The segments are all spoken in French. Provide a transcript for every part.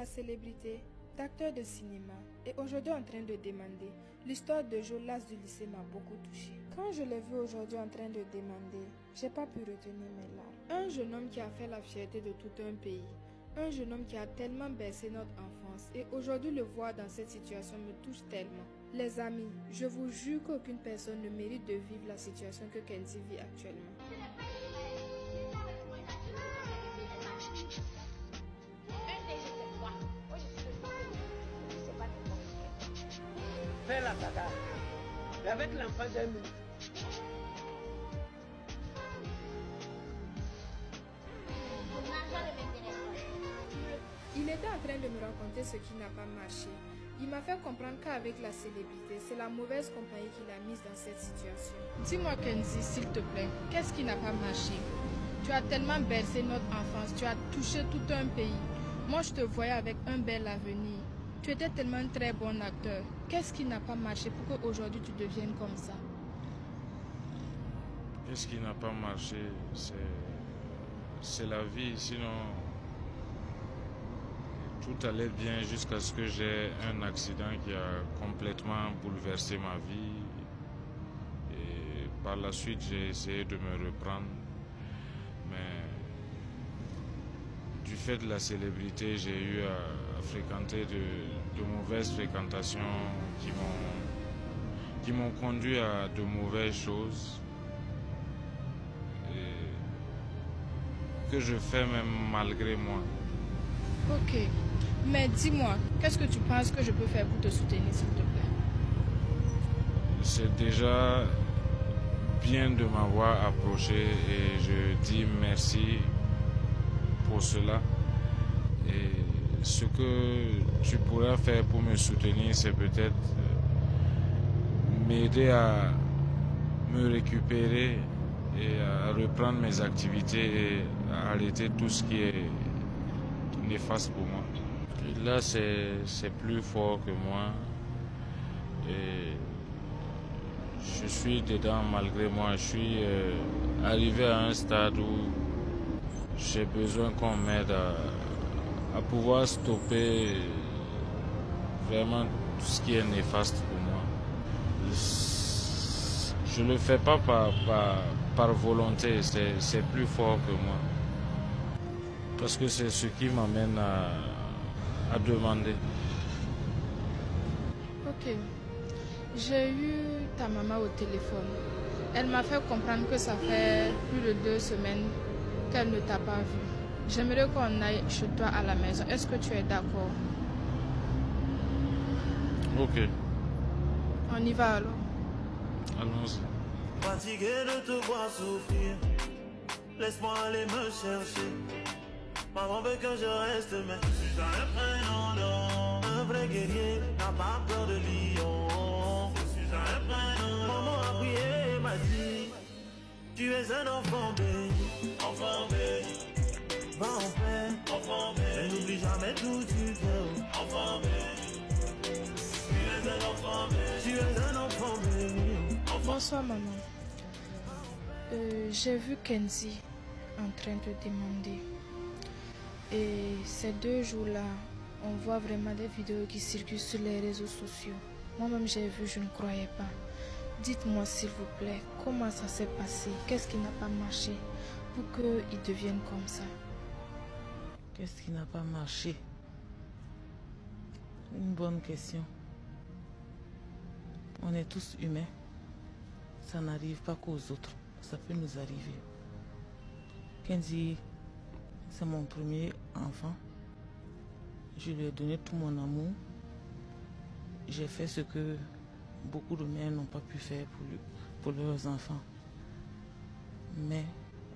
la célébrité, d'acteur de cinéma, et aujourd'hui en train de demander. L'histoire de Jolas du lycée m'a beaucoup touchée. Quand je l'ai vu aujourd'hui en train de demander, j'ai pas pu retenir mes larmes. Un jeune homme qui a fait la fierté de tout un pays. Un jeune homme qui a tellement bercé notre enfance et aujourd'hui le voir dans cette situation me touche tellement. Les amis, je vous jure qu'aucune personne ne mérite de vivre la situation que Kenzie vit actuellement. Fais la caca. Et avec l'enfant d'un minute. Il était en train de me raconter ce qui n'a pas marché. Il m'a fait comprendre qu'avec la célébrité, c'est la mauvaise compagnie qui l'a mise dans cette situation. Dis-moi Kenzie, s'il te plaît, qu'est-ce qui n'a pas marché? Tu as tellement bercé notre enfance, tu as touché tout un pays. Moi, je te voyais avec un bel avenir. Tu étais tellement un très bon acteur. Qu'est-ce qui n'a pas marché pour qu'aujourd'hui tu deviennes comme ça? Qu'est-ce qui n'a pas marché? C'est la vie, sinon tout allait bien jusqu'à ce que j'ai un accident qui a complètement bouleversé ma vie. Et par la suite, j'ai essayé de me reprendre. Mais du fait de la célébrité, j'ai eu à fréquenter de mauvaises fréquentations qui m'ont conduit à de mauvaises choses. Et que je fais même malgré moi. Ok. Mais dis-moi, qu'est-ce que tu penses que je peux faire pour te soutenir, s'il te plaît? C'est déjà bien de m'avoir approché et je dis merci pour cela. Et ce que tu pourras faire pour me soutenir, c'est peut-être m'aider à me récupérer et à reprendre mes activités et à arrêter tout ce qui est néfaste pour moi. Et là, c'est plus fort que moi et je suis dedans malgré moi. Je suis arrivé à un stade où j'ai besoin qu'on m'aide à pouvoir stopper vraiment tout ce qui est néfaste pour moi. Je ne le fais pas par volonté, c'est plus fort que moi. Parce que c'est ce qui m'amène à demander. Ok. J'ai eu ta maman au téléphone. Elle m'a fait comprendre que ça fait plus de 2 semaines qu'elle ne t'a pas vu. J'aimerais qu'on aille chez toi à la maison. Est-ce que tu es d'accord? Ok. On y va alors. Allons-y. Fatigué de te voir souffrir, laisse-moi aller me chercher. Maman veut que je reste, mais je suis un prénom. Un vrai guerrier n'a pas peur de lion. Je suis un prénom. Maman a prié et m'a dit, tu es un enfant béni. Enfant béni. Va en paix. Enfant béni. Mais n'oublie jamais d'où tu viens. Enfant béni. Tu es un enfant béni. Tu es un enfant béni. Bonsoir maman. J'ai vu Kenzie en train de demander. Et ces 2 jours-là, on voit vraiment des vidéos qui circulent sur les réseaux sociaux. Moi-même j'ai vu, je ne croyais pas. Dites-moi s'il vous plaît, comment ça s'est passé? Qu'est-ce qui n'a pas marché pour qu'ils deviennent comme ça? Qu'est-ce qui n'a pas marché? Une bonne question. On est tous humains. Ça n'arrive pas qu'aux autres. Ça peut nous arriver. Kenzie, c'est mon premier enfant. Je lui ai donné tout mon amour. J'ai fait ce que beaucoup de mères n'ont pas pu faire pour leurs enfants. Mais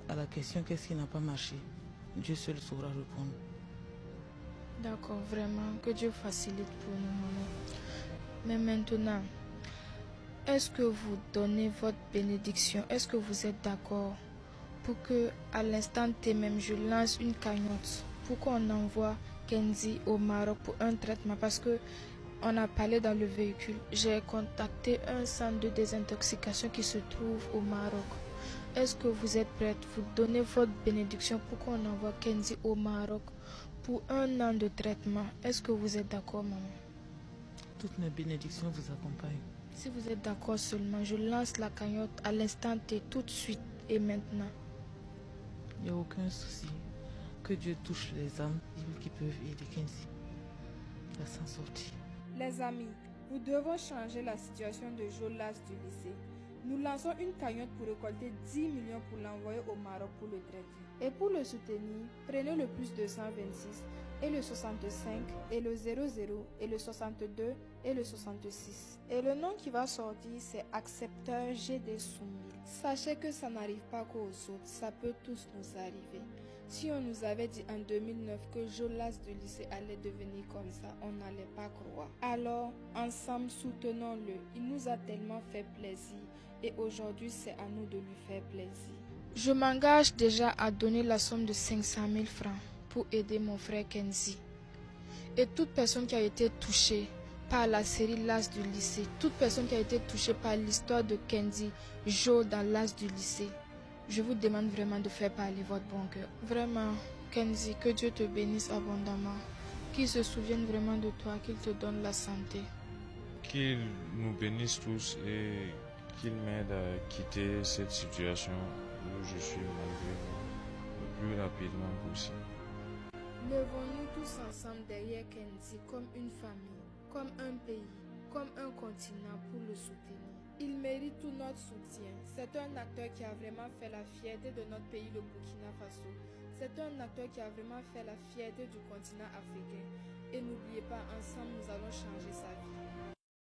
à la question qu'est-ce qui n'a pas marché, Dieu seul saura répondre. D'accord, vraiment, que Dieu facilite pour nous, maman. Mais maintenant, est-ce que vous donnez votre bénédiction? Est-ce que vous êtes d'accord pour que, à l'instant T même, je lance une cagnotte pour qu'on envoie Kenzie au Maroc pour un traitement? Parce que on a parlé dans le véhicule. J'ai contacté un centre de désintoxication qui se trouve au Maroc. Est-ce que vous êtes prête? Vous donnez votre bénédiction pour qu'on envoie Kenzie au Maroc pour 1 an de traitement. Est-ce que vous êtes d'accord, maman? Toutes mes bénédictions vous accompagnent. Si vous êtes d'accord seulement, je lance la cagnotte à l'instant T, tout de suite et maintenant. Il n'y a aucun souci. Que Dieu touche les âmes qui peuvent aider Kenzie à s'en sortir. Les amis, nous devons changer la situation de Jolas du lycée. Nous lançons une cagnotte pour récolter 10 millions pour l'envoyer au Maroc pour le traiter. Et pour le soutenir, prenez le plus 226 et le 65 et le 00 et le 62 et le 66. Et le nom qui va sortir, c'est accepteur GD Soumil. Sachez que ça n'arrive pas qu'aux autres, ça peut tous nous arriver. Si on nous avait dit en 2009 que Jolas du lycée allait devenir comme ça, on n'allait pas croire. Alors, ensemble, soutenons-le. Il nous a tellement fait plaisir et aujourd'hui, c'est à nous de lui faire plaisir. Je m'engage déjà à donner la somme de 500 000 francs pour aider mon frère Kenzie. Et toute personne qui a été touchée par la série L'As du lycée, toute personne qui a été touchée par l'histoire de Kenzie, Jo dans L'As du lycée, je vous demande vraiment de faire parler votre bon cœur. Vraiment, Kenzie, que Dieu te bénisse abondamment, qu'il se souvienne vraiment de toi, qu'il te donne la santé. Qu'il nous bénisse tous et qu'il m'aide à quitter cette situation où je suis malgré moi le plus rapidement possible. Levons-nous tous ensemble derrière Kenzie comme une famille, comme un pays, comme un continent pour le soutenir. Il mérite tout notre soutien. C'est un acteur qui a vraiment fait la fierté de notre pays, le Burkina Faso. C'est un acteur qui a vraiment fait la fierté du continent africain. Et n'oubliez pas, ensemble, nous allons changer sa vie.